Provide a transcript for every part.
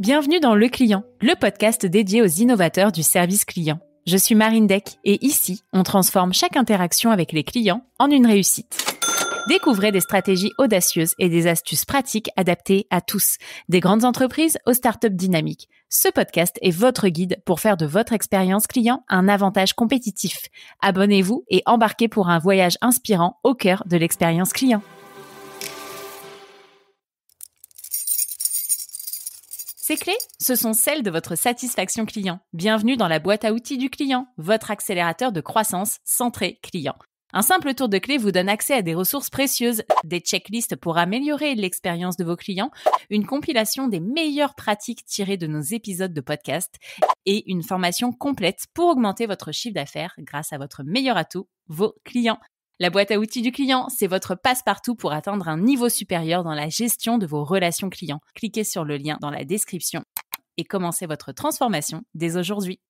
Bienvenue dans Le Client, le podcast dédié aux innovateurs du service client. Je suis Marine Deck et ici, on transforme chaque interaction avec les clients en une réussite. Découvrez des stratégies audacieuses et des astuces pratiques adaptées à tous, des grandes entreprises aux startups dynamiques. Ce podcast est votre guide pour faire de votre expérience client un avantage compétitif. Abonnez-vous et embarquez pour un voyage inspirant au cœur de l'expérience client. Ces clés, ce sont celles de votre satisfaction client. Bienvenue dans la boîte à outils du client, votre accélérateur de croissance centré client. Un simple tour de clé vous donne accès à des ressources précieuses, des checklists pour améliorer l'expérience de vos clients, une compilation des meilleures pratiques tirées de nos épisodes de podcast et une formation complète pour augmenter votre chiffre d'affaires grâce à votre meilleur atout, vos clients. La boîte à outils du client, c'est votre passe-partout pour atteindre un niveau supérieur dans la gestion de vos relations clients. Cliquez sur le lien dans la description et commencez votre transformation dès aujourd'hui.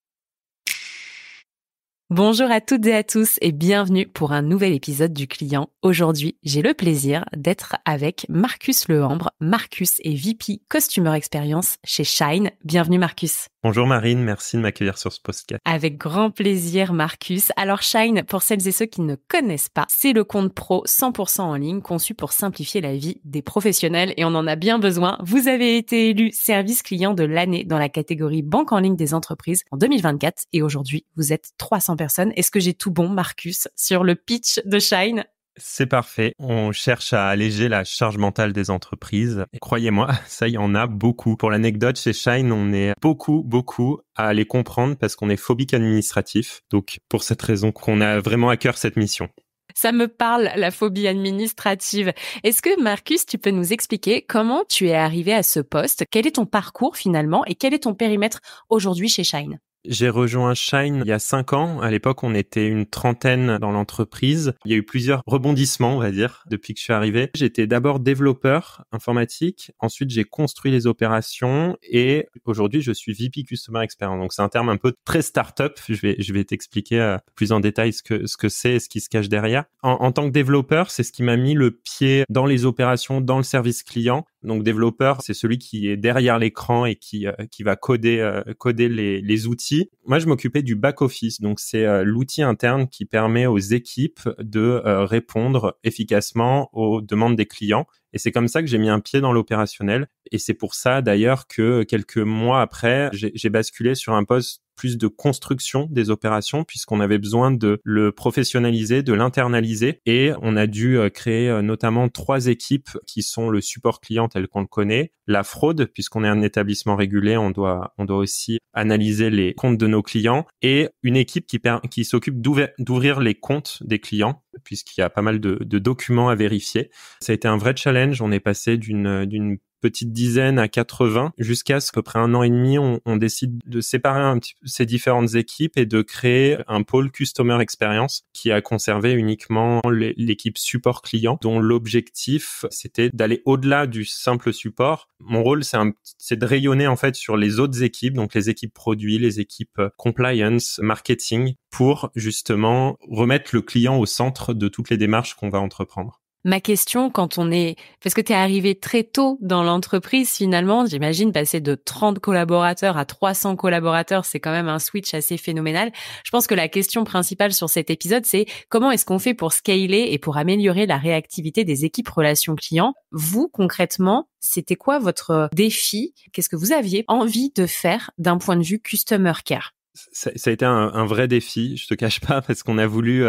Bonjour à toutes et à tous et bienvenue pour un nouvel épisode du Client. Aujourd'hui, j'ai le plaisir d'être avec Marcus Lehambre. Marcus est VP Customer Experience chez Shine. Bienvenue Marcus. Bonjour Marine, merci de m'accueillir sur ce podcast. Avec grand plaisir Marcus. Alors Shine, pour celles et ceux qui ne connaissent pas, c'est le compte pro 100% en ligne conçu pour simplifier la vie des professionnels et on en a bien besoin. Vous avez été élu service client de l'année dans la catégorie banque en ligne des entreprises en 2024 et aujourd'hui, vous êtes 300 personnes. Est-ce que j'ai tout bon Marcus sur le pitch de Shine ? C'est parfait. On cherche à alléger la charge mentale des entreprises. Et croyez-moi, ça y en a beaucoup. Pour l'anecdote, chez Shine, on est beaucoup à les comprendre parce qu'on est phobique administratif. Donc, pour cette raison qu'on a vraiment à cœur cette mission. Ça me parle, la phobie administrative. Est-ce que Marcus, tu peux nous expliquer comment tu es arrivé à ce poste ? Quel est ton parcours finalement et quel est ton périmètre aujourd'hui chez Shine ? J'ai rejoint Shine il y a 5 ans. À l'époque, on était une trentaine dans l'entreprise. Il y a eu plusieurs rebondissements, on va dire, depuis que je suis arrivé. J'étais d'abord développeur informatique. Ensuite, j'ai construit les opérations et aujourd'hui, je suis VP Customer Experience. Donc, c'est un terme un peu très start-up. Je vais t'expliquer plus en détail ce que c'est et ce qui se cache derrière. En tant que développeur, c'est ce qui m'a mis le pied dans les opérations, dans le service client. Donc, développeur, c'est celui qui est derrière l'écran et qui va coder les outils. Moi, je m'occupais du back-office. Donc, c'est l'outil interne qui permet aux équipes de répondre efficacement aux demandes des clients. Et c'est comme ça que j'ai mis un pied dans l'opérationnel. Et c'est pour ça, d'ailleurs, que quelques mois après, j'ai basculé sur un poste plus de construction des opérations puisqu'on avait besoin de le professionnaliser, de l'internaliser. Et on a dû créer notamment 3 équipes qui sont le support client tel qu'on le connaît, la fraude, puisqu'on est un établissement régulé, on doit aussi analyser les comptes de nos clients, et une équipe qui s'occupe d'ouvrir les comptes des clients, puisqu'il y a pas mal de documents à vérifier. Ça a été un vrai challenge. On est passé d'une petite dizaine à 80 jusqu'à ce qu'à peu près 1 an et demi, on décide de séparer un petit peu ces différentes équipes et de créer un pôle Customer Experience qui a conservé uniquement l'équipe support client, dont l'objectif c'était d'aller au-delà du simple support. Mon rôle c'est de rayonner en fait sur les autres équipes, donc les équipes produits, les équipes compliance, marketing, pour justement remettre le client au centre de toutes les démarches qu'on va entreprendre. Ma question, parce que tu es arrivé très tôt dans l'entreprise finalement, j'imagine passer de 30 collaborateurs à 300 collaborateurs, c'est quand même un switch assez phénoménal. Je pense que la question principale sur cet épisode, c'est comment est-ce qu'on fait pour scaler et pour améliorer la réactivité des équipes relations clients ? Vous, concrètement, c'était quoi votre défi ? Qu'est-ce que vous aviez envie de faire d'un point de vue customer care ? Ça a été un vrai défi, je te cache pas, parce qu'on a voulu...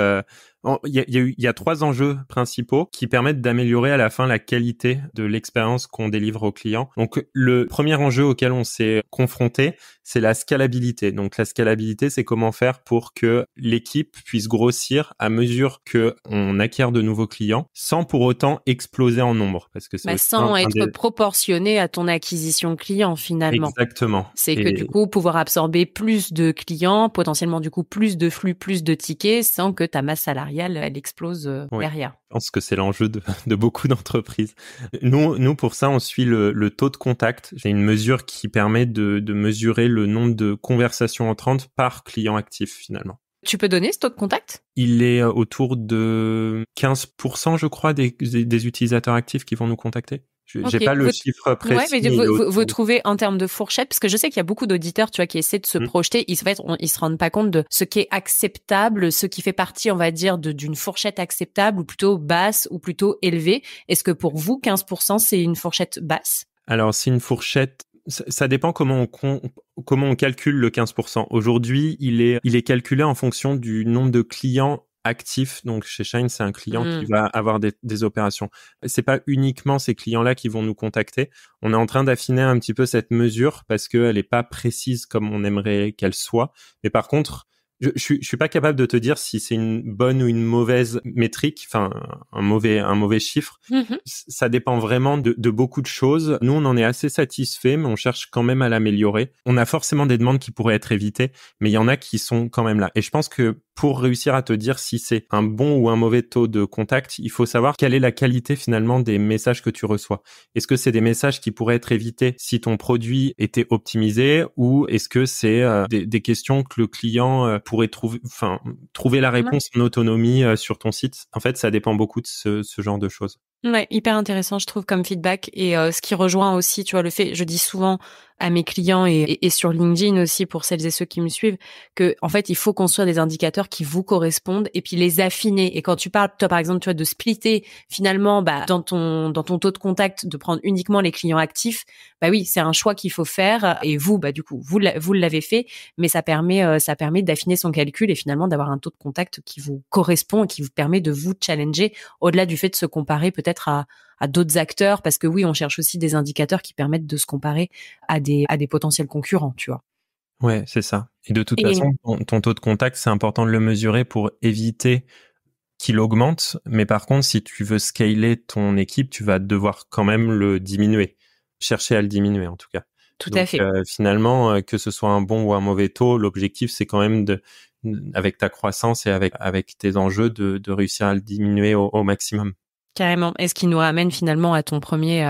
Il y a 3 enjeux principaux qui permettent d'améliorer à la fin la qualité de l'expérience qu'on délivre aux clients. Donc, le premier enjeu auquel on s'est confronté, c'est la scalabilité. Donc, la scalabilité, c'est comment faire pour que l'équipe puisse grossir à mesure que on acquiert de nouveaux clients, sans pour autant exploser en nombre, parce que c'est sans être proportionné à ton acquisition client finalement. Exactement. C'est que du coup pouvoir absorber plus de clients, potentiellement du coup plus de flux, plus de tickets, sans que ta masse salariale elle explose derrière. Je pense que c'est l'enjeu de beaucoup d'entreprises. Nous, pour ça, on suit le taux de contact. J'ai une mesure qui permet de mesurer le nombre de conversations entrantes par client actif, finalement. Tu peux donner ce taux de contact ? Il est autour de 15%, je crois, des utilisateurs actifs qui vont nous contacter. J'ai pas le chiffre précis. Ouais, mais vous trouvez en termes de fourchette, parce que je sais qu'il y a beaucoup d'auditeurs, tu vois, qui essaient de se projeter. Ils se rendent pas compte de ce qui est acceptable, ce qui fait partie, on va dire, d'une fourchette acceptable, ou plutôt basse, ou plutôt élevée. Est-ce que pour vous, 15%, c'est une fourchette basse? Alors, c'est une fourchette. Ça dépend comment on calcule le 15%. Aujourd'hui, il est calculé en fonction du nombre de clients actifs. Donc, chez Shine, c'est un client qui va avoir des opérations. C'est pas uniquement ces clients-là qui vont nous contacter. On est en train d'affiner un petit peu cette mesure parce qu'elle est pas précise comme on aimerait qu'elle soit. Mais par contre, je suis pas capable de te dire si c'est une bonne ou une mauvaise métrique, enfin un mauvais chiffre. Ça dépend vraiment de beaucoup de choses. Nous, on en est assez satisfait, mais on cherche quand même à l'améliorer. On a forcément des demandes qui pourraient être évitées, mais il y en a qui sont quand même là. Et je pense que pour réussir à te dire si c'est un bon ou un mauvais taux de contact, il faut savoir quelle est la qualité finalement des messages que tu reçois. Est-ce que c'est des messages qui pourraient être évités si ton produit était optimisé, ou est-ce que c'est des questions que le client pourrait trouver la réponse en autonomie sur ton site? En fait, ça dépend beaucoup de ce genre de choses. Ouais, hyper intéressant, je trouve, comme feedback. Et ce qui rejoint aussi, tu vois, le fait, je dis souvent à mes clients et sur LinkedIn aussi pour celles et ceux qui me suivent, que en fait, il faut construire des indicateurs qui vous correspondent et puis les affiner. Et quand tu parles, toi, par exemple, tu vois, de splitter finalement, dans ton taux de contact, de prendre uniquement les clients actifs, bah oui, c'est un choix qu'il faut faire. Et vous, du coup, vous l'avez fait, mais ça permet d'affiner son calcul et finalement d'avoir un taux de contact qui vous correspond et qui vous permet de vous challenger au-delà du fait de se comparer peut-être à d'autres acteurs, parce que oui, on cherche aussi des indicateurs qui permettent de se comparer à des potentiels concurrents, tu vois. Ouais, c'est ça. Et de toute façon, ton taux de contact, c'est important de le mesurer pour éviter qu'il augmente. Mais par contre, si tu veux scaler ton équipe, tu vas devoir quand même le diminuer. Chercher à le diminuer, en tout cas. Tout à fait. Finalement, que ce soit un bon ou un mauvais taux, l'objectif, c'est quand même avec ta croissance et avec tes enjeux, de réussir à le diminuer au maximum. Carrément. Et ce qui nous ramène finalement à ton premier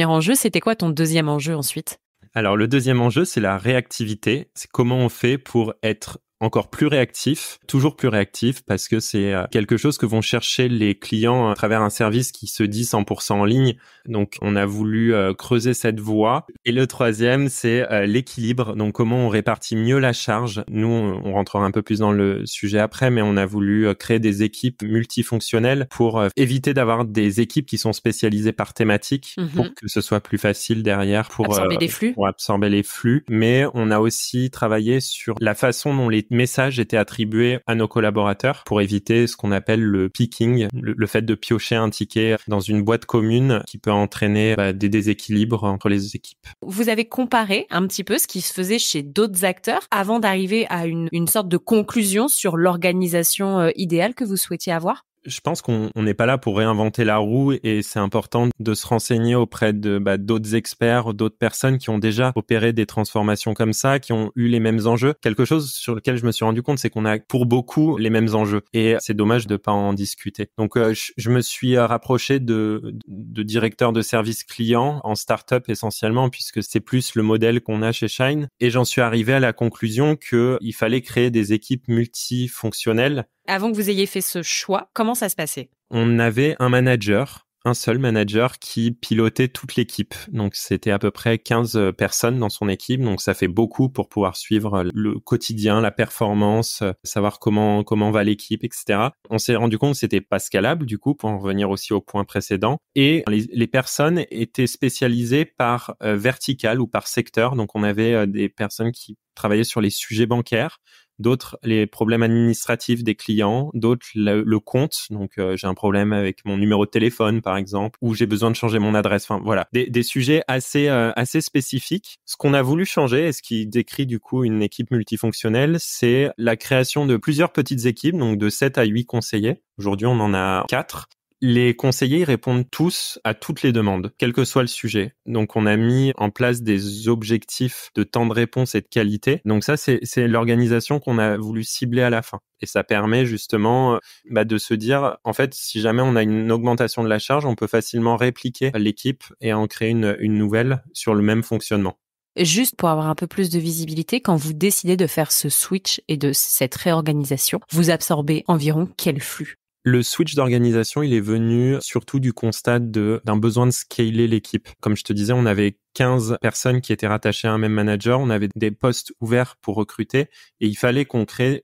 enjeu. C'était quoi ton deuxième enjeu ensuite? Alors, le deuxième enjeu, c'est la réactivité. C'est comment on fait pour être encore plus réactif, toujours plus réactif, parce que c'est quelque chose que vont chercher les clients à travers un service qui se dit 100% en ligne. Donc, on a voulu creuser cette voie. Et le troisième, c'est l'équilibre. Donc, comment on répartit mieux la charge. Nous, on rentrera un peu plus dans le sujet après, mais on a voulu créer des équipes multifonctionnelles pour éviter d'avoir des équipes qui sont spécialisées par thématique, pour que ce soit plus facile derrière pour absorber les flux. Mais on a aussi travaillé sur la façon dont les messages étaient attribués à nos collaborateurs pour éviter ce qu'on appelle le picking, le fait de piocher un ticket dans une boîte commune qui peut entraîner des déséquilibres entre les équipes. Vous avez comparé un petit peu ce qui se faisait chez d'autres acteurs avant d'arriver à une sorte de conclusion sur l'organisation idéale que vous souhaitiez avoir? Je pense qu'on n'est pas là pour réinventer la roue, et c'est important de se renseigner auprès de d'autres experts, d'autres personnes qui ont déjà opéré des transformations comme ça, qui ont eu les mêmes enjeux. Quelque chose sur lequel je me suis rendu compte, c'est qu'on a pour beaucoup les mêmes enjeux, et c'est dommage de pas en discuter. Donc je me suis rapproché de directeurs de service client en start-up essentiellement, puisque c'est plus le modèle qu'on a chez Shine, et j'en suis arrivé à la conclusion que il fallait créer des équipes multifonctionnelles. Avant que vous ayez fait ce choix, comment ça se passait? On avait un seul manager qui pilotait toute l'équipe. Donc, c'était à peu près 15 personnes dans son équipe. Donc, ça fait beaucoup pour pouvoir suivre le quotidien, la performance, savoir comment va l'équipe, etc. On s'est rendu compte que c'était pas scalable, du coup, pour en revenir aussi au point précédent. Et les personnes étaient spécialisées par verticale ou par secteur. Donc, on avait des personnes qui travaillaient sur les sujets bancaires, d'autres les problèmes administratifs des clients, d'autres le compte. Donc j'ai un problème avec mon numéro de téléphone par exemple, ou j'ai besoin de changer mon adresse. Enfin voilà, des sujets assez spécifiques. Ce qu'on a voulu changer, et ce qui décrit du coup une équipe multifonctionnelle, c'est la création de plusieurs petites équipes, donc de 7 à 8 conseillers. Aujourd'hui, on en a 4. Les conseillers, ils répondent tous à toutes les demandes, quel que soit le sujet. Donc, on a mis en place des objectifs de temps de réponse et de qualité. Donc ça, c'est l'organisation qu'on a voulu cibler à la fin. Et ça permet justement de se dire, en fait, si jamais on a une augmentation de la charge, on peut facilement répliquer l'équipe et en créer une nouvelle sur le même fonctionnement. Juste pour avoir un peu plus de visibilité, quand vous décidez de faire ce switch et de cette réorganisation, vous absorbez environ quel flux? Le switch d'organisation, il est venu surtout du constat d'un besoin de scaler l'équipe. Comme je te disais, on avait 15 personnes qui étaient rattachées à un même manager, on avait des postes ouverts pour recruter et il fallait qu'on crée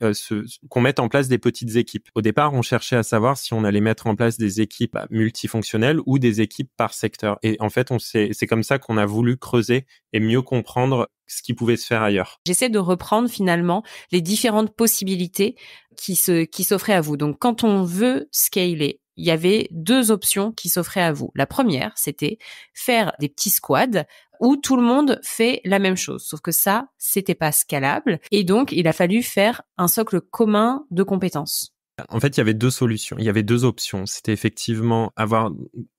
qu'on mette en place des petites équipes. Au départ, on cherchait à savoir si on allait mettre en place des équipes multifonctionnelles ou des équipes par secteur. Et en fait, c'est comme ça qu'on a voulu creuser et mieux comprendre ce qui pouvait se faire ailleurs. J'essaie de reprendre finalement les différentes possibilités qui s'offraient à vous. Donc, quand on veut scaler, il y avait 2 options qui s'offraient à vous. La première, c'était faire des petits squads où tout le monde fait la même chose. Sauf que ça, c'était pas scalable. Et donc, il a fallu faire un socle commun de compétences. En fait, il y avait 2 solutions, il y avait 2 options. C'était effectivement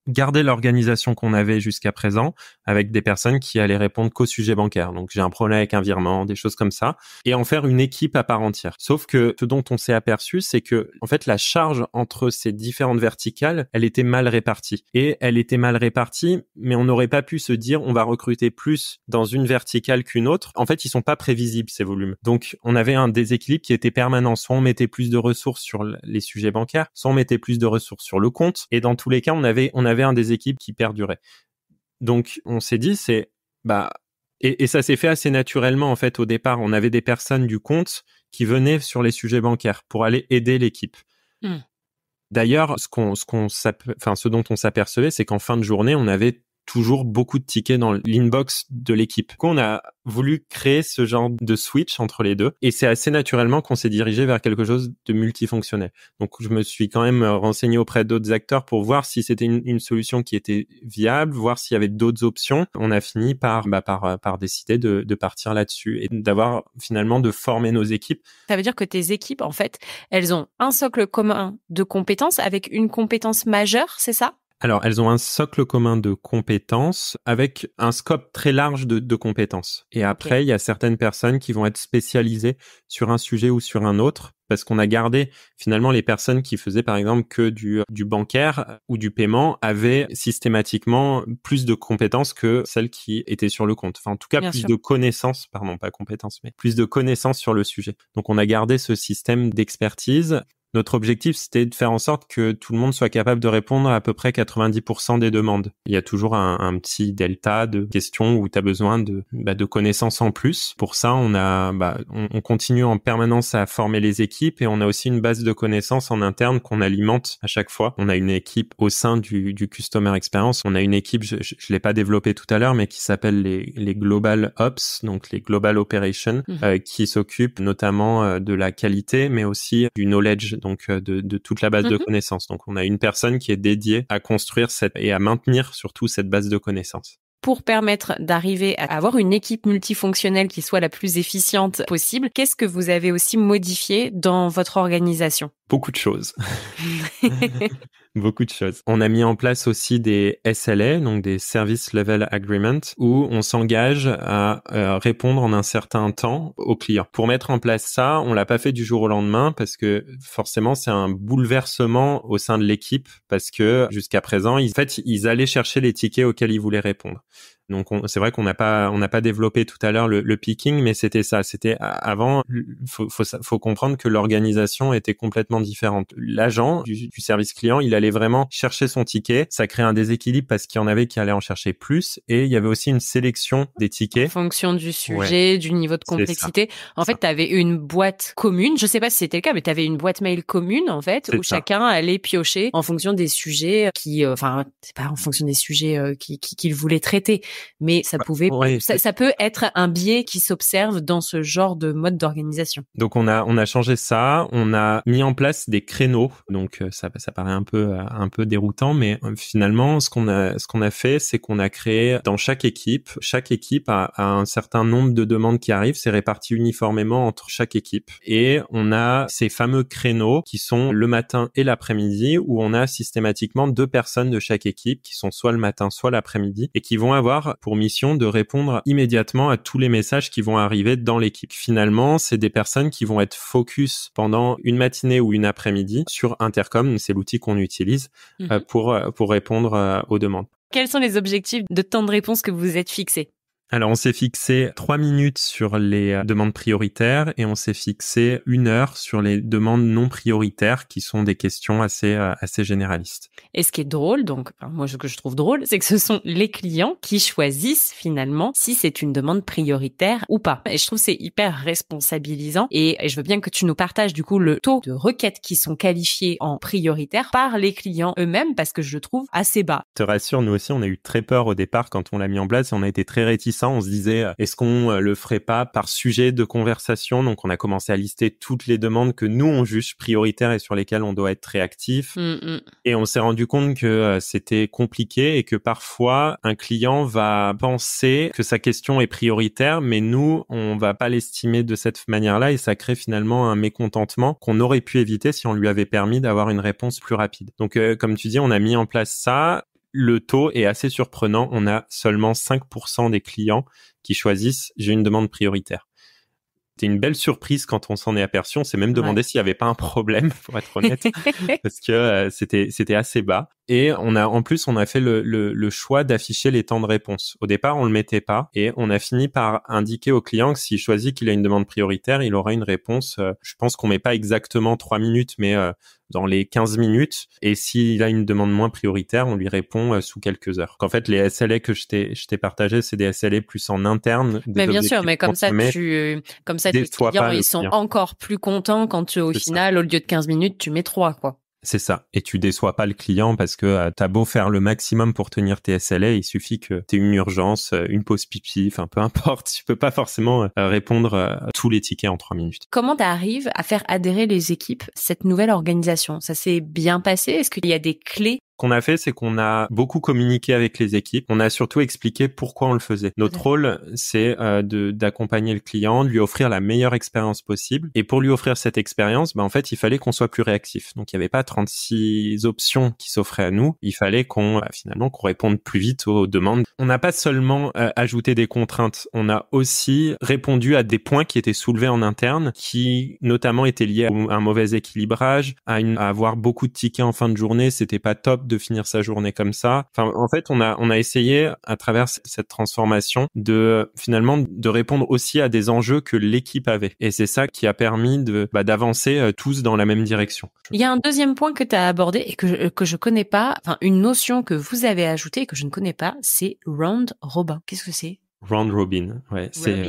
garder l'organisation qu'on avait jusqu'à présent avec des personnes qui allaient répondre qu'au sujet bancaire. Donc, j'ai un problème avec un virement, des choses comme ça, et en faire une équipe à part entière. Sauf que ce dont on s'est aperçu, c'est que, en fait, la charge entre ces différentes verticales, elle était mal répartie. Et elle était mal répartie, mais on n'aurait pas pu se dire, on va recruter plus dans une verticale qu'une autre. En fait, ils sont pas prévisibles, ces volumes. Donc, on avait un déséquilibre qui était permanent. Soit on mettait plus de ressources sur les sujets bancaires, soit on mettait plus de ressources sur le compte. Et dans tous les cas, on avait un déséquilibre qui perdurait. Donc, on s'est dit, et ça s'est fait assez naturellement, en fait, au départ. On avait des personnes du compte qui venaient sur les sujets bancaires pour aller aider l'équipe. D'ailleurs, ce dont on s'apercevait, c'est qu'en fin de journée, on avait toujours beaucoup de tickets dans l'inbox de l'équipe. Donc, on a voulu créer ce genre de switch entre les deux et c'est assez naturellement qu'on s'est dirigé vers quelque chose de multifonctionnel. Donc, je me suis quand même renseigné auprès d'autres acteurs pour voir si c'était une solution qui était viable, voir s'il y avait d'autres options. On a fini par décider de partir là-dessus et d'avoir finalement de former nos équipes. Ça veut dire que tes équipes, en fait, elles ont un socle commun de compétences avec une compétence majeure, c'est ça ? Alors, elles ont un socle commun de compétences avec un scope très large de compétences. Et après, il y a certaines personnes qui vont être spécialisées sur un sujet ou sur un autre parce qu'on a gardé finalement les personnes qui faisaient par exemple que du bancaire ou du paiement avaient systématiquement plus de compétences que celles qui étaient sur le compte. Enfin, en tout cas, plus de connaissances, pardon, pas compétences, mais plus de connaissances sur le sujet. Donc, on a gardé ce système d'expertise. Notre objectif, c'était de faire en sorte que tout le monde soit capable de répondre à peu près 90% des demandes. Il y a toujours un petit delta de questions où tu as besoin de connaissances en plus. Pour ça, on continue en permanence à former les équipes et on a aussi une base de connaissances en interne qu'on alimente à chaque fois. On a une équipe au sein du Customer Experience. On a une équipe, je l'ai pas développée tout à l'heure, mais qui s'appelle les Global Ops, donc les Global Operations, qui s'occupent notamment de la qualité, mais aussi du knowledge, donc de toute la base de connaissances. Donc, on a une personne qui est dédiée à construire et à maintenir surtout cette base de connaissances. Pour permettre d'arriver à avoir une équipe multifonctionnelle qui soit la plus efficiente possible, qu'est-ce que vous avez aussi modifié dans votre organisation ? Beaucoup de choses. Beaucoup de choses. On a mis en place aussi des SLA, donc des Service Level Agreement, où on s'engage à répondre en un certain temps aux clients. Pour mettre en place ça, on l'a pas fait du jour au lendemain parce que forcément c'est un bouleversement au sein de l'équipe parce que jusqu'à présent, ils allaient chercher les tickets auxquels ils voulaient répondre. Donc c'est vrai qu'on n'a pas développé tout à l'heure le picking, mais c'était ça. C'était avant. Faut comprendre que l'organisation était complètement différente. L'agent du service client, il allait vraiment chercher son ticket. Ça crée un déséquilibre parce qu'il y en avait qui allaient en chercher plus, et il y avait aussi une sélection des tickets en fonction du sujet, du niveau de complexité. En fait, tu avais une boîte commune. Je sais pas si c'était le cas, mais tu avais une boîte mail commune en fait où chacun allait piocher en fonction des sujets c'est pas en fonction des sujets qu'il voulait traiter. Mais ça peut être un biais qui s'observe dans ce genre de mode d'organisation. Donc on a changé ça, on a mis en place des créneaux. Donc ça paraît un peu déroutant, mais finalement ce qu'on a fait, c'est qu'on a créé dans chaque équipe a un certain nombre de demandes qui arrivent, c'est réparti uniformément entre chaque équipe, et on a ces fameux créneaux qui sont le matin et l'après-midi où on a systématiquement 2 personnes de chaque équipe qui sont soit le matin soit l'après-midi et qui vont avoir pour mission de répondre immédiatement à tous les messages qui vont arriver dans l'équipe. Finalement, c'est des personnes qui vont être focus pendant une matinée ou une après-midi sur Intercom, c'est l'outil qu'on utilise pour répondre aux demandes. Quels sont les objectifs de temps de réponse que vous vous êtes fixés ? Alors, on s'est fixé 3 minutes sur les demandes prioritaires et on s'est fixé 1 heure sur les demandes non prioritaires qui sont des questions assez généralistes. Et ce qui est drôle, moi, ce que je trouve drôle, c'est que ce sont les clients qui choisissent finalement si c'est une demande prioritaire ou pas. Et je trouve que c'est hyper responsabilisant et je veux bien que tu nous partages du coup le taux de requêtes qui sont qualifiées en prioritaire par les clients eux-mêmes parce que je le trouve assez bas. Je te rassure, nous aussi, on a eu très peur au départ quand on l'a mis en place et on a été très réticents. On se disait, est-ce qu'on le ferait pas par sujet de conversation? Donc, on a commencé à lister toutes les demandes que nous, on juge prioritaires et sur lesquelles on doit être réactif. Et on s'est rendu compte que c'était compliqué et que parfois, un client va penser que sa question est prioritaire, mais nous, on va pas l'estimer de cette manière-là et ça crée finalement un mécontentement qu'on aurait pu éviter si on lui avait permis d'avoir une réponse plus rapide. Donc, comme tu dis, on a mis en place ça. Le taux est assez surprenant. On a seulement 5% des clients qui choisissent « j'ai une demande prioritaire ». C'était une belle surprise quand on s'en est aperçu. On s'est même demandé s'il n'y avait pas un problème, pour être honnête, parce que c'était assez bas. Et on a fait le choix d'afficher les temps de réponse. Au départ, on le mettait pas et on a fini par indiquer au client que s'il choisit qu'il a une demande prioritaire, il aura une réponse. Je pense qu'on met pas exactement 3 minutes, mais dans les 15 minutes. Et s'il a une demande moins prioritaire, on lui répond sous quelques heures. En fait, les SLA que je t'ai partagé, c'est des SLA plus en interne. Mais bien sûr, mais comme ça, les clients, ils sont encore plus contents quand au final, au lieu de 15 minutes, tu mets 3, quoi. C'est ça. Et tu déçois pas le client parce que t'as beau faire le maximum pour tenir tes SLA, il suffit que t'aies une urgence, une pause pipi, enfin peu importe. Tu peux pas forcément répondre à tous les tickets en 3 minutes. Comment t'arrives à faire adhérer les équipes, cette nouvelle organisation? Ça s'est bien passé? Est-ce qu'il y a des clés? Ce qu'on a fait, c'est qu'on a beaucoup communiqué avec les équipes. On a surtout expliqué pourquoi on le faisait. Notre rôle, c'est d'accompagner le client, de lui offrir la meilleure expérience possible. Et pour lui offrir cette expérience, en fait, il fallait qu'on soit plus réactif. Donc, il n'y avait pas 36 options qui s'offraient à nous. Il fallait qu'on réponde plus vite aux demandes. On n'a pas seulement ajouté des contraintes. On a aussi répondu à des points qui étaient soulevés en interne, qui notamment étaient liés à un mauvais équilibrage, à avoir beaucoup de tickets en fin de journée. C'était pas top de finir sa journée comme ça. Enfin, en fait, on a essayé à travers cette transformation de répondre aussi à des enjeux que l'équipe avait. Et c'est ça qui a permis d'avancer tous dans la même direction. Il y a un deuxième point que tu as abordé et que je connais pas, enfin une notion que vous avez ajoutée et que je ne connais pas, c'est round robin. Qu'est-ce que c'est? Round robin, ouais, c'est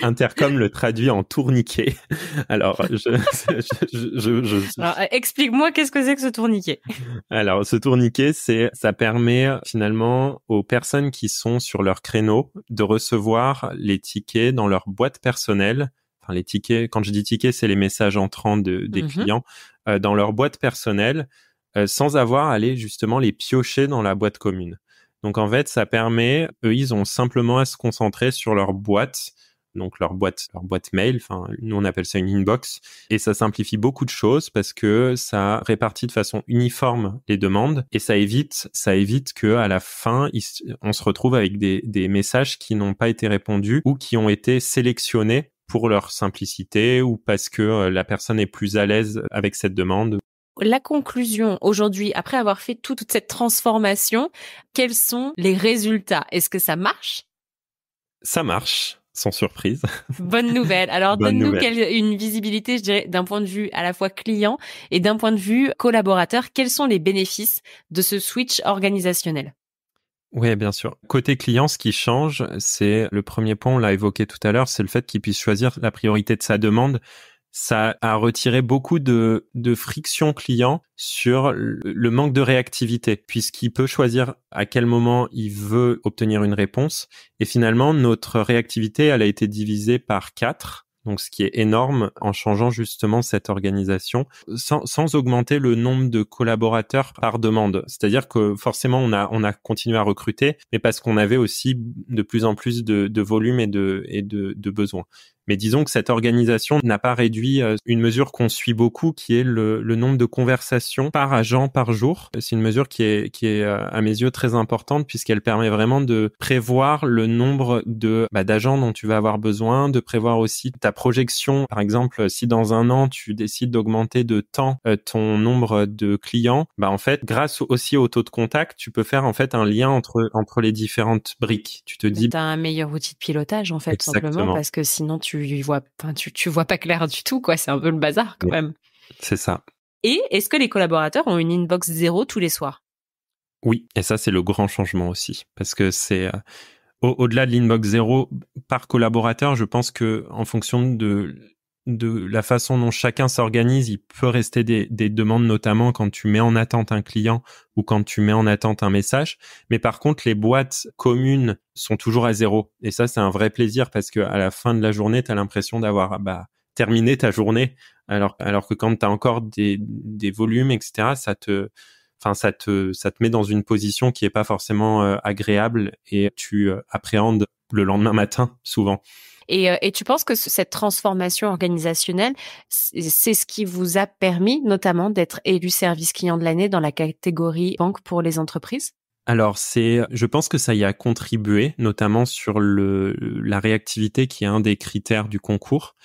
Intercom le traduit en tourniquet. Alors, Alors, explique-moi qu'est-ce que c'est que ce tourniquet. Alors, ce tourniquet, ça permet finalement aux personnes qui sont sur leur créneau de recevoir les tickets dans leur boîte personnelle. Enfin, les tickets, quand je dis tickets, c'est les messages entrants des clients dans leur boîte personnelle, sans avoir à aller justement les piocher dans la boîte commune. Donc en fait, ça permet, eux, ils ont simplement à se concentrer sur leur boîte, donc leur boîte mail, enfin nous on appelle ça une inbox, et ça simplifie beaucoup de choses parce que ça répartit de façon uniforme les demandes et ça évite que à la fin on se retrouve avec des messages qui n'ont pas été répondus ou qui ont été sélectionnés pour leur simplicité ou parce que la personne est plus à l'aise avec cette demande. La conclusion aujourd'hui, après avoir fait toute cette transformation, quels sont les résultats? Est-ce que ça marche? Ça marche, sans surprise. Bonne nouvelle. Alors, donne-nous une visibilité, je dirais, d'un point de vue à la fois client et d'un point de vue collaborateur. Quels sont les bénéfices de ce switch organisationnel? Oui, bien sûr. Côté client, ce qui change, c'est le premier point, on l'a évoqué tout à l'heure, c'est le fait qu'il puisse choisir la priorité de sa demande. Ça a retiré beaucoup de friction client sur le manque de réactivité, puisqu'il peut choisir à quel moment il veut obtenir une réponse. Et finalement, notre réactivité, elle a été divisée par 4. Donc, ce qui est énorme en changeant justement cette organisation, sans augmenter le nombre de collaborateurs par demande. C'est-à-dire que forcément, on a continué à recruter, mais parce qu'on avait aussi de plus en plus de volume et de besoins. Mais disons que cette organisation n'a pas réduit une mesure qu'on suit beaucoup, qui est le nombre de conversations par agent par jour. C'est une mesure qui est à mes yeux très importante puisqu'elle permet vraiment de prévoir le nombre d'agents dont tu vas avoir besoin, de prévoir aussi ta projection. Par exemple, si dans un an tu décides d'augmenter de temps ton nombre de clients, en fait, grâce aussi au taux de contact, tu peux faire en fait un lien entre les différentes briques. Tu te dis, t'as un meilleur outil de pilotage en fait, tout exactement. simplement, parce que sinon tu vois pas clair du tout, quoi. C'est un peu le bazar quand même. C'est ça. Et est-ce que les collaborateurs ont une inbox 0 tous les soirs? Oui, et ça c'est le grand changement aussi, parce que c'est au-delà de l'inbox 0 par collaborateur, je pense que en fonction de la façon dont chacun s'organise, il peut rester des demandes, notamment quand tu mets en attente un client ou quand tu mets en attente un message. Mais par contre, les boîtes communes sont toujours à 0. Et ça, c'est un vrai plaisir parce que à la fin de la journée, tu as l'impression d'avoir terminé ta journée. Alors que quand tu as encore des volumes, etc., ça te met dans une position qui est pas forcément agréable et tu appréhendes le lendemain matin souvent. Et tu penses que cette transformation organisationnelle, c'est ce qui vous a permis notamment d'être élu service client de l'année dans la catégorie banque pour les entreprises? Alors je pense que ça y a contribué, notamment sur la réactivité qui est un des critères du concours,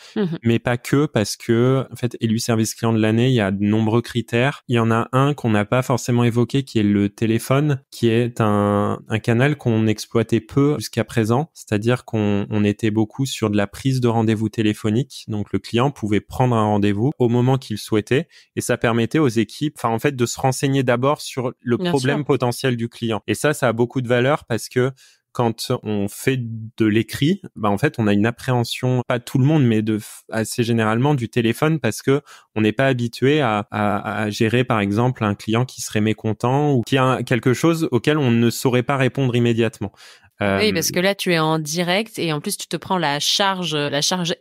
mais pas que, parce que en fait, élu service client de l'année, il y a de nombreux critères. Il y en a un qu'on n'a pas forcément évoqué, qui est le téléphone, qui est un canal qu'on exploitait peu jusqu'à présent, c'est-à-dire qu'on était beaucoup sur de la prise de rendez-vous téléphonique, donc le client pouvait prendre un rendez-vous au moment qu'il souhaitait, et ça permettait aux équipes, en fait, de se renseigner d'abord sur le problème potentiel du client. Et ça a beaucoup de valeur parce que quand on fait de l'écrit, en fait, on a une appréhension, pas tout le monde, mais assez généralement du téléphone, parce que on n'est pas habitué à gérer, par exemple, un client qui serait mécontent ou qui a quelque chose auquel on ne saurait pas répondre immédiatement. Oui, parce que là, tu es en direct et en plus, tu te prends la charge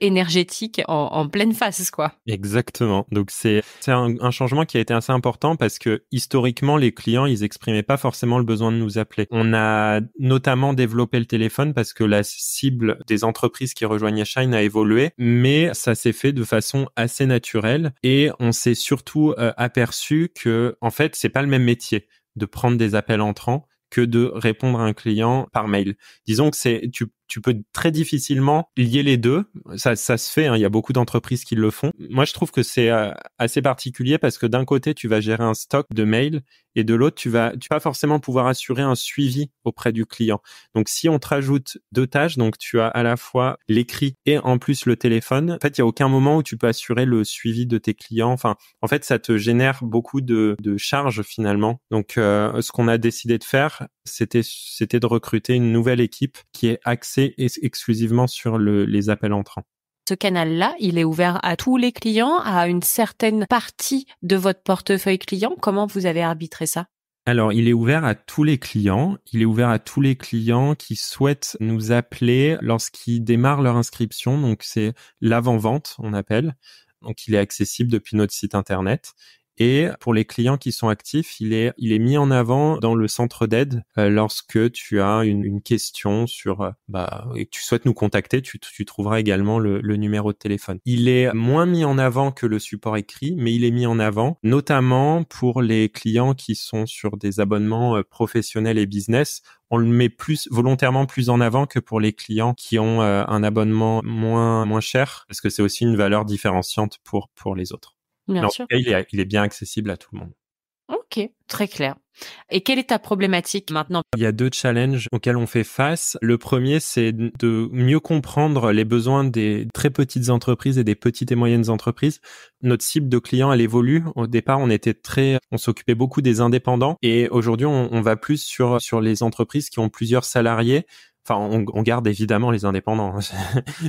énergétique en pleine face, quoi. Exactement. Donc, c'est un changement qui a été assez important parce que historiquement, les clients, ils exprimaient pas forcément le besoin de nous appeler. On a notamment développé le téléphone parce que la cible des entreprises qui rejoignaient Shine a évolué, mais ça s'est fait de façon assez naturelle et on s'est surtout aperçu que, en fait, c'est pas le même métier de prendre des appels entrants que de répondre à un client par mail. Disons que tu peux très difficilement lier les deux. Ça se fait, hein, il y a beaucoup d'entreprises qui le font. Moi, je trouve que c'est assez particulier parce que d'un côté, tu vas gérer un stock de mails et de l'autre, tu vas forcément pouvoir assurer un suivi auprès du client. Donc, si on te rajoute 2 tâches, donc tu as à la fois l'écrit et en plus le téléphone, en fait, il y a aucun moment où tu peux assurer le suivi de tes clients. Enfin, en fait, ça te génère beaucoup de charges finalement. Donc, ce qu'on a décidé de faire, c'était de recruter une nouvelle équipe qui est axée exclusivement sur les appels entrants. Ce canal-là, il est ouvert à tous les clients, à une certaine partie de votre portefeuille client. Comment vous avez arbitré ça? Alors, il est ouvert à tous les clients. Il est ouvert à tous les clients qui souhaitent nous appeler lorsqu'ils démarrent leur inscription. Donc, c'est l'avant-vente, on appelle. Donc, il est accessible depuis notre site internet. Et pour les clients qui sont actifs, il est mis en avant dans le centre d'aide lorsque tu as une question sur et que tu souhaites nous contacter, tu trouveras également le numéro de téléphone. Il est moins mis en avant que le support écrit, mais il est mis en avant notamment pour les clients qui sont sur des abonnements professionnels et business. On le met volontairement plus en avant que pour les clients qui ont un abonnement moins cher, parce que c'est aussi une valeur différenciante pour les autres. Bien sûr. En tout cas, il est bien accessible à tout le monde. Ok, très clair. Et quelle est ta problématique maintenant? Il y a 2 challenges auxquels on fait face. Le premier, c'est de mieux comprendre les besoins des très petites entreprises et des petites et moyennes entreprises. Notre cible de clients, elle évolue. Au départ, on s'occupait beaucoup des indépendants et aujourd'hui, on va plus sur les entreprises qui ont plusieurs salariés. Enfin, on garde évidemment les indépendants,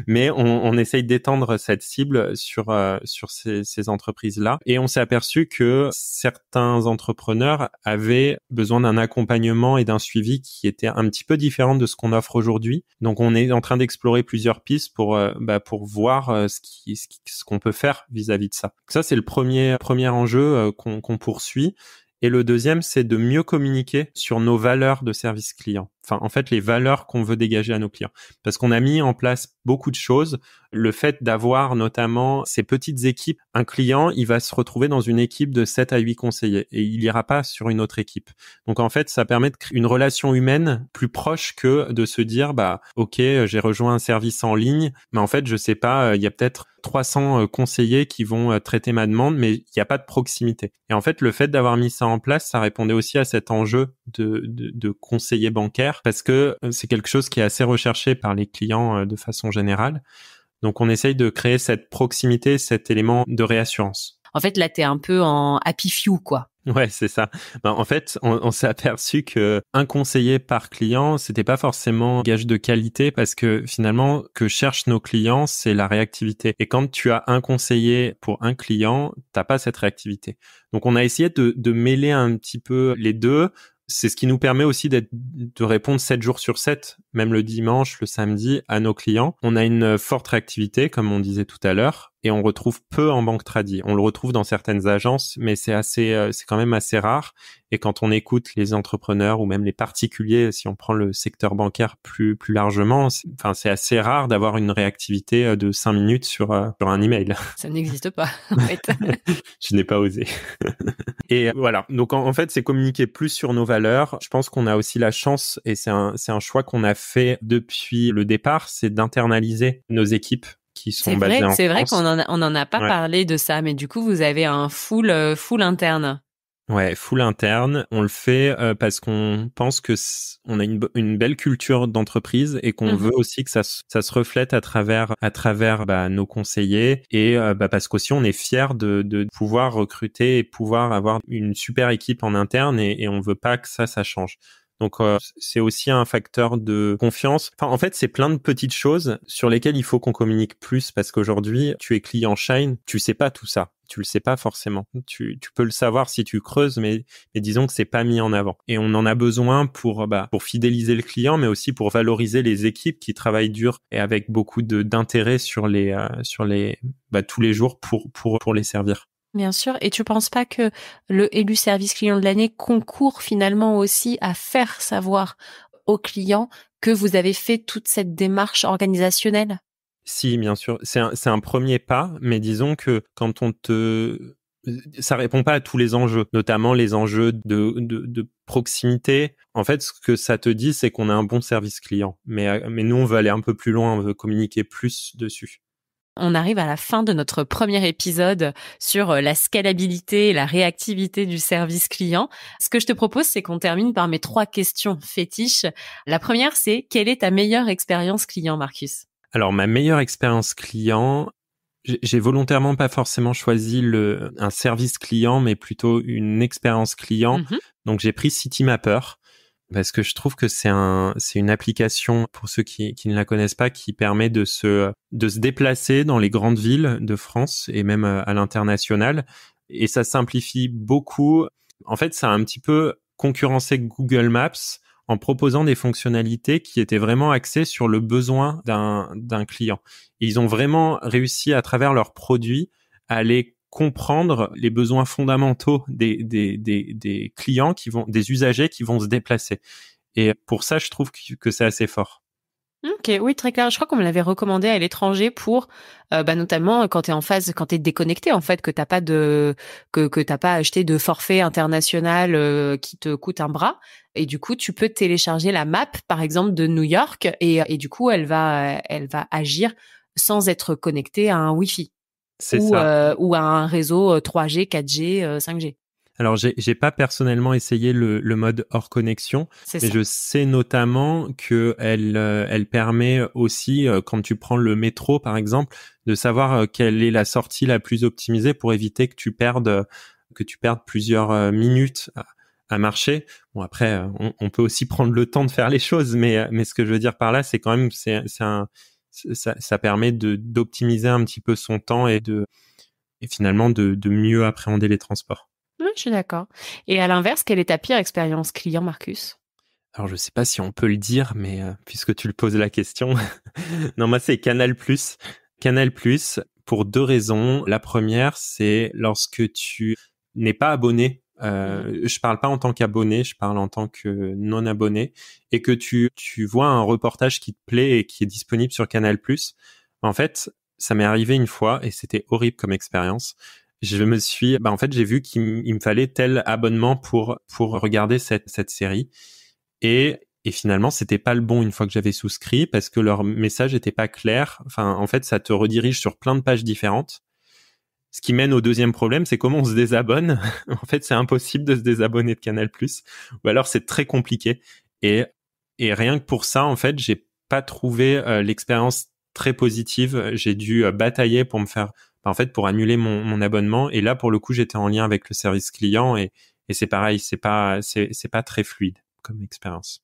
mais on essaye d'étendre cette cible sur ces entreprises-là. Et on s'est aperçu que certains entrepreneurs avaient besoin d'un accompagnement et d'un suivi qui était un petit peu différent de ce qu'on offre aujourd'hui. Donc, on est en train d'explorer plusieurs pistes pour voir ce qu'on peut faire vis-à-vis de ça. Ça, c'est le premier enjeu qu'on poursuit. Et le deuxième, c'est de mieux communiquer sur nos valeurs de service client. en fait, les valeurs qu'on veut dégager à nos clients. Parce qu'on a mis en place beaucoup de choses. Le fait d'avoir notamment ces petites équipes, un client, il va se retrouver dans une équipe de 7 à 8 conseillers et il ira pas sur une autre équipe. Donc, en fait, ça permet de créer une relation humaine plus proche que de se dire, OK, j'ai rejoint un service en ligne, mais en fait, je sais pas, il y a peut-être 300 conseillers qui vont traiter ma demande, mais il n'y a pas de proximité. Et en fait, le fait d'avoir mis ça en place, ça répondait aussi à cet enjeu de conseiller bancaire, parce que c'est quelque chose qui est assez recherché par les clients de façon générale. Donc, on essaye de créer cette proximité, cet élément de réassurance. En fait, là, t'es un peu en happy few, quoi. Ouais, c'est ça. En fait, on s'est aperçu que un conseiller par client, c'était pas forcément gage de qualité parce que finalement, que cherchent nos clients, c'est la réactivité. Et quand tu as un conseiller pour un client, t'as pas cette réactivité. Donc, on a essayé de mêler un petit peu les deux. C'est ce qui nous permet aussi de répondre 7 jours sur 7, même le dimanche, le samedi, à nos clients. On a une forte réactivité, comme on disait tout à l'heure, et on retrouve peu en banque tradi. On le retrouve dans certaines agences, mais c'est quand même assez rare. Et quand on écoute les entrepreneurs ou même les particuliers, si on prend le secteur bancaire plus largement, c'est assez rare d'avoir une réactivité de 5 minutes sur un email. Ça n'existe pas, en fait. Je n'ai pas osé. Et voilà. Donc, en fait, c'est communiquer plus sur nos valeurs. Je pense qu'on a aussi la chance, et c'est un choix qu'on a fait depuis le départ, c'est d'internaliser nos équipes qui sont basées en France. C'est vrai qu'on en a pas parlé de ça, mais du coup, vous avez un full interne. Ouais, full interne. On le fait parce qu'on pense que on a une belle culture d'entreprise et qu'on veut aussi que ça se reflète à travers nos conseillers et parce qu'aussi on est fiers de pouvoir recruter et pouvoir avoir une super équipe en interne et on veut pas que ça change. Donc c'est aussi un facteur de confiance. Enfin, en fait, c'est plein de petites choses sur lesquelles il faut qu'on communique plus parce qu'aujourd'hui, tu es client Shine, tu sais pas tout ça. Tu le sais pas forcément. Tu peux le savoir si tu creuses, mais disons que c'est pas mis en avant. Et on en a besoin pour fidéliser le client, mais aussi pour valoriser les équipes qui travaillent dur et avec beaucoup d'intérêt sur tous les jours pour les servir. Bien sûr. Et tu penses pas que le élu service client de l'année concourt finalement aussi à faire savoir aux clients que vous avez fait toute cette démarche organisationnelle? Si, bien sûr. C'est un premier pas, mais disons que quand ça répond pas à tous les enjeux, notamment les enjeux de proximité. En fait, ce que ça te dit, c'est qu'on a un bon service client. Mais nous, on veut aller un peu plus loin, on veut communiquer plus dessus. On arrive à la fin de notre premier épisode sur la scalabilité et la réactivité du service client. Ce que je te propose, c'est qu'on termine par mes 3 questions fétiches. La première, c'est quelle est ta meilleure expérience client, Marcus? Alors, ma meilleure expérience client, j'ai volontairement pas forcément choisi un service client, mais plutôt une expérience client. Donc, j'ai pris Citymapper. Parce que je trouve que c'est une application, pour ceux qui ne la connaissent pas, qui permet de se déplacer dans les grandes villes de France et même à l'international. Et ça simplifie beaucoup. En fait, ça a un petit peu concurrencé Google Maps en proposant des fonctionnalités qui étaient vraiment axées sur le besoin d'un client. Et ils ont vraiment réussi à travers leurs produits à aller comprendre les besoins fondamentaux des clients des usagers qui vont se déplacer. Et pour ça, je trouve que c'est assez fort. Ok, oui, très clair. Je crois qu'on me l'avait recommandé à l'étranger pour, notamment quand t'es déconnecté en fait, que t'as pas acheté de forfait international qui te coûte un bras. Et du coup, tu peux télécharger la map, par exemple, de New York, et du coup, elle va agir sans être connectée à un Wi-Fi. C'est ça. Ou à un réseau 3G, 4G, 5G. Alors, j'ai pas personnellement essayé le mode hors connexion, mais je sais notamment que elle permet aussi, quand tu prends le métro, par exemple, de savoir quelle est la sortie la plus optimisée pour éviter que tu perdes plusieurs minutes à marcher. Bon, après, on peut aussi prendre le temps de faire les choses, mais ce que je veux dire par là, c'est quand même, ça permet d'optimiser un petit peu son temps et finalement de mieux appréhender les transports. Oui, je suis d'accord. Et à l'inverse, quelle est ta pire expérience client, Marcus? Alors, je sais pas si on peut le dire, mais puisque tu le poses la question, non, moi c'est Canal+. Canal+, pour 2 raisons. La première, c'est lorsque tu n'es pas abonné Je parle pas en tant qu'abonné, je parle en tant que non abonné, et que tu vois un reportage qui te plaît et qui est disponible sur Canal+. En fait, ça m'est arrivé une fois et c'était horrible comme expérience. En fait, j'ai vu qu'il me fallait tel abonnement pour regarder cette série, et finalement, c'était pas le bon une fois que j'avais souscrit, parce que leur message était pas clair. Enfin, en fait, ça te redirige sur plein de pages différentes. Ce qui mène au deuxième problème, c'est comment on se désabonne. En fait, c'est impossible de se désabonner de Canal+, ou alors c'est très compliqué. Et rien que pour ça, en fait, j'ai pas trouvé l'expérience très positive. J'ai dû batailler pour pour annuler mon abonnement. Et là, pour le coup, j'étais en lien avec le service client, et c'est pareil, c'est pas très fluide comme expérience.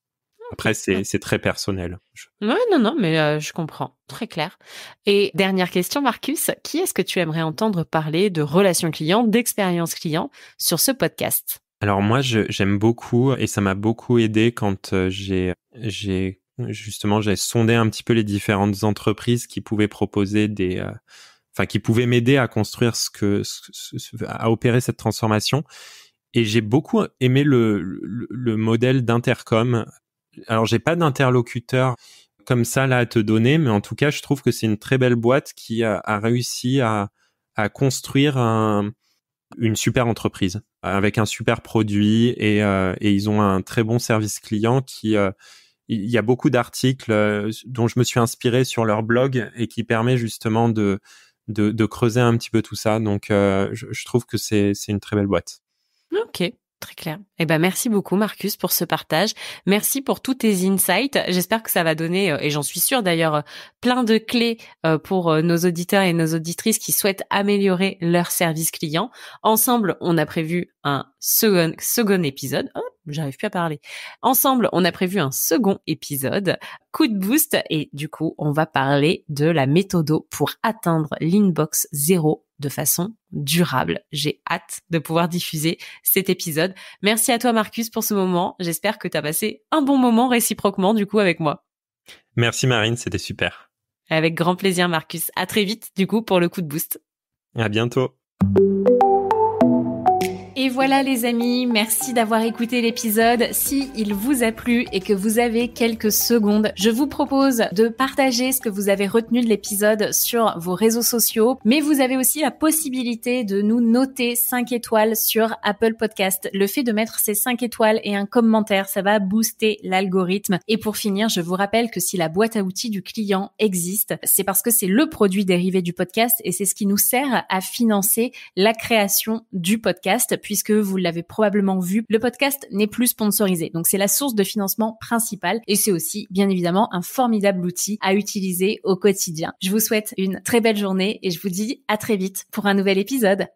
Après, c'est très personnel. Ouais, non, mais je comprends. Très clair. Et dernière question, Marcus, qui est-ce que tu aimerais entendre parler de relations clients, d'expérience client sur ce podcast? Alors moi, j'aime beaucoup, et ça m'a beaucoup aidé quand j'ai sondé un petit peu les différentes entreprises qui pouvaient proposer qui pouvaient m'aider à construire à opérer cette transformation. Et j'ai beaucoup aimé le modèle d'intercom. Alors, j'ai pas d'interlocuteur comme ça là à te donner, mais en tout cas, je trouve que c'est une très belle boîte qui a réussi à construire une super entreprise avec un super produit, et ils ont un très bon service client il y a beaucoup d'articles dont je me suis inspiré sur leur blog et qui permet justement de creuser un petit peu tout ça. Donc, je trouve que c'est une très belle boîte. Ok, très clair. Eh ben, merci beaucoup, Marcus, pour ce partage. Merci pour tous tes insights. J'espère que ça va donner, et j'en suis sûre d'ailleurs, plein de clés pour nos auditeurs et nos auditrices qui souhaitent améliorer leur service client. Ensemble, on a prévu un second épisode. Oh, j'arrive plus à parler. Ensemble, on a prévu un second épisode, coup de boost, et du coup, on va parler de la méthodo pour atteindre l'inbox 0 de façon durable. J'ai hâte de pouvoir diffuser cet épisode. Merci à toi, Marcus, pour ce moment. J'espère que tu as passé un bon moment réciproquement, du coup, avec moi. Merci Marine, c'était super. Avec grand plaisir, Marcus. À très vite, du coup, pour le coup de boost. À bientôt. Et voilà les amis, merci d'avoir écouté l'épisode. Si il vous a plu et que vous avez quelques secondes, je vous propose de partager ce que vous avez retenu de l'épisode sur vos réseaux sociaux, mais vous avez aussi la possibilité de nous noter 5 étoiles sur Apple Podcast. Le fait de mettre ces 5 étoiles et un commentaire, ça va booster l'algorithme. Et pour finir, je vous rappelle que si la boîte à outils du client existe, c'est parce que c'est le produit dérivé du podcast et c'est ce qui nous sert à financer la création du podcast, puisque vous l'avez probablement vu, le podcast n'est plus sponsorisé. Donc c'est la source de financement principale et c'est aussi bien évidemment un formidable outil à utiliser au quotidien. Je vous souhaite une très belle journée et je vous dis à très vite pour un nouvel épisode.